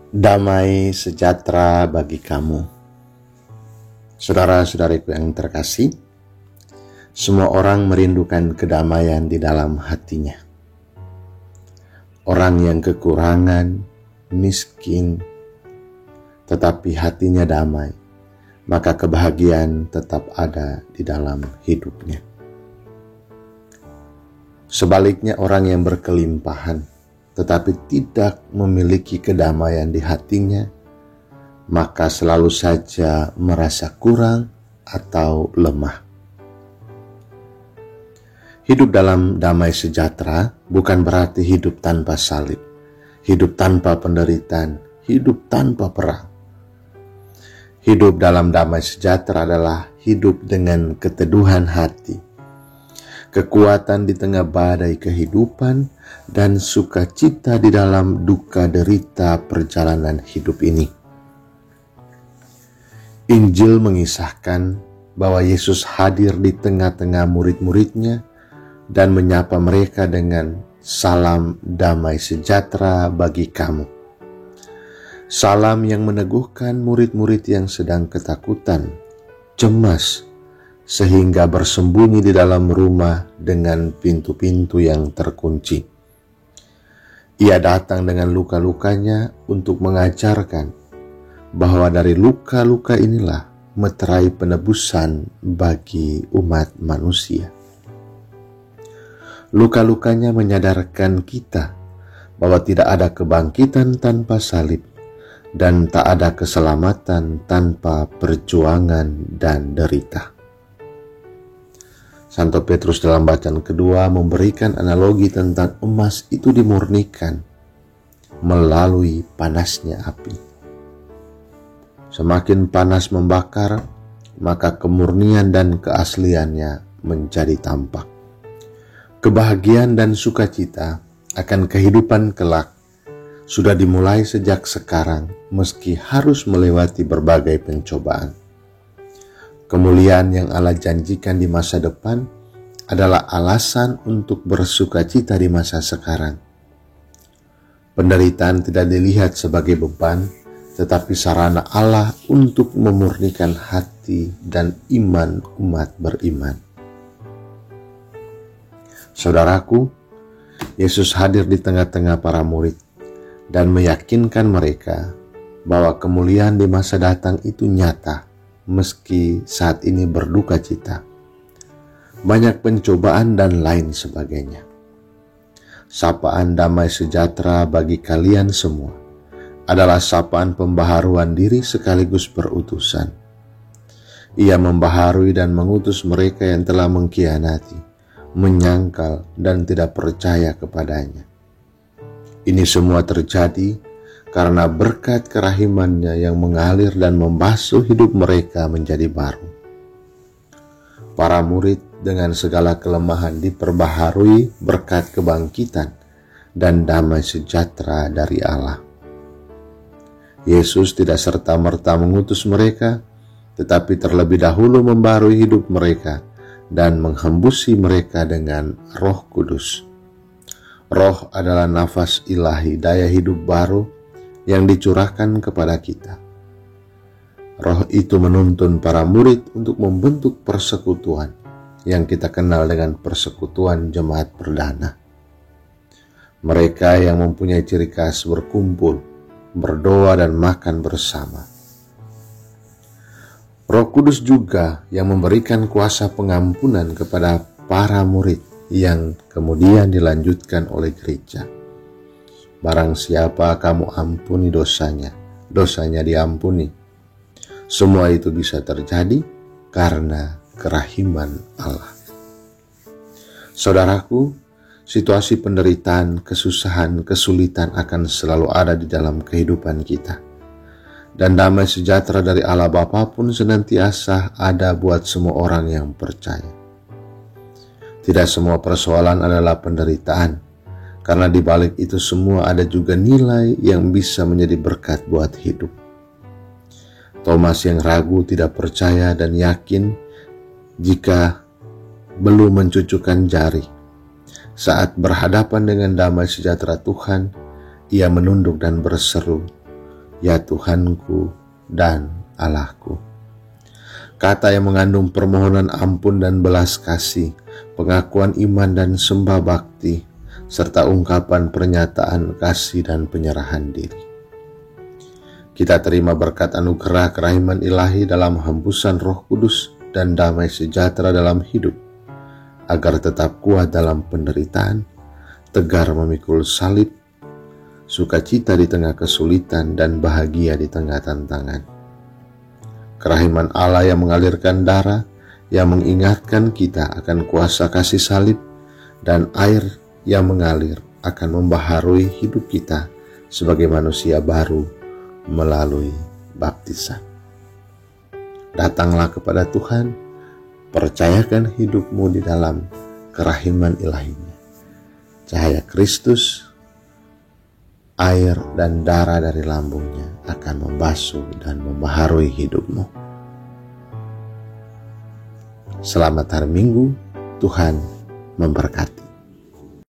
Damai sejahtera bagi kamu. Saudara-saudariku yang terkasih, semua orang merindukan kedamaian di dalam hatinya. Orang yang kekurangan, miskin, tetapi hatinya damai, maka kebahagiaan tetap ada di dalam hidupnya. Sebaliknya, orang yang berkelimpahan tetapi tidak memiliki kedamaian di hatinya, maka selalu saja merasa kurang atau lemah. Hidup dalam damai sejahtera bukan berarti hidup tanpa salib, hidup tanpa penderitaan, hidup tanpa perang. Hidup dalam damai sejahtera adalah hidup dengan keteduhan hati, kekuatan di tengah badai kehidupan, dan sukacita di dalam duka derita perjalanan hidup ini. Injil mengisahkan bahwa Yesus hadir di tengah-tengah murid-muridnya dan menyapa mereka dengan salam damai sejahtera bagi kamu. Salam yang meneguhkan murid-murid yang sedang ketakutan, cemas, sehingga bersembunyi di dalam rumah dengan pintu-pintu yang terkunci. Ia datang dengan luka-lukanya untuk mengajarkan bahwa dari luka-luka inilah meterai penebusan bagi umat manusia. Luka-lukanya menyadarkan kita bahwa tidak ada kebangkitan tanpa salib dan tak ada keselamatan tanpa perjuangan dan derita. Santo Petrus dalam bacaan kedua memberikan analogi tentang emas itu dimurnikan melalui panasnya api. Semakin panas membakar, maka kemurnian dan keasliannya menjadi tampak. Kebahagiaan dan sukacita akan kehidupan kelak sudah dimulai sejak sekarang, meski harus melewati berbagai pencobaan. Kemuliaan yang Allah janjikan di masa depan adalah alasan untuk bersukacita di masa sekarang. Penderitaan tidak dilihat sebagai beban, tetapi sarana Allah untuk memurnikan hati dan iman umat beriman. Saudaraku, Yesus hadir di tengah-tengah para murid dan meyakinkan mereka bahwa kemuliaan di masa datang itu nyata, meski saat ini berduka cita, banyak pencobaan dan lain sebagainya. Sapaan damai sejahtera bagi kalian semua adalah sapaan pembaharuan diri sekaligus perutusan. Ia membaharui dan mengutus mereka yang telah mengkhianati, menyangkal, dan tidak percaya kepadanya. Ini semua terjadi karena berkat kerahimannya yang mengalir dan membasuh hidup mereka menjadi baru. Para murid dengan segala kelemahan diperbaharui berkat kebangkitan dan damai sejahtera dari Allah. Yesus tidak serta-merta mengutus mereka, tetapi terlebih dahulu membaharui hidup mereka dan menghembusi mereka dengan Roh Kudus. Roh adalah nafas ilahi, daya hidup baru yang dicurahkan kepada kita. Roh itu menuntun para murid untuk membentuk persekutuan yang kita kenal dengan persekutuan jemaat perdana. Mereka yang mempunyai ciri khas berkumpul, berdoa, dan makan bersama. Roh Kudus juga yang memberikan kuasa pengampunan kepada para murid yang kemudian dilanjutkan oleh gereja. Barang siapa kamu ampuni dosanya, dosanya diampuni. Semua itu bisa terjadi karena kerahiman Allah. Saudaraku, situasi penderitaan, kesusahan, kesulitan akan selalu ada di dalam kehidupan kita. Dan damai sejahtera dari Allah Bapa pun senantiasa ada buat semua orang yang percaya. Tidak semua persoalan adalah penderitaan, karena di balik itu semua ada juga nilai yang bisa menjadi berkat buat hidup. Thomas yang ragu, tidak percaya, dan yakin jika belum mencucukkan jari. Saat berhadapan dengan damai sejahtera Tuhan, ia menunduk dan berseru, ya Tuhanku dan Allahku. Kata yang mengandung permohonan ampun dan belas kasih, pengakuan iman dan sembah bakti, serta ungkapan pernyataan kasih dan penyerahan diri. Kita terima berkat anugerah kerahiman ilahi dalam hembusan Roh Kudus dan damai sejahtera dalam hidup, agar tetap kuat dalam penderitaan, tegar memikul salib, sukacita di tengah kesulitan, dan bahagia di tengah tantangan. Kerahiman Allah yang mengalirkan darah, yang mengingatkan kita akan kuasa kasih salib, dan air yang mengalir akan membaharui hidup kita sebagai manusia baru melalui baptisan. Datanglah kepada Tuhan, percayakan hidupmu di dalam kerahiman ilahinya. Cahaya Kristus, air dan darah dari lambungnya akan membasuh dan membaharui hidupmu. Selamat hari Minggu, Tuhan memberkati.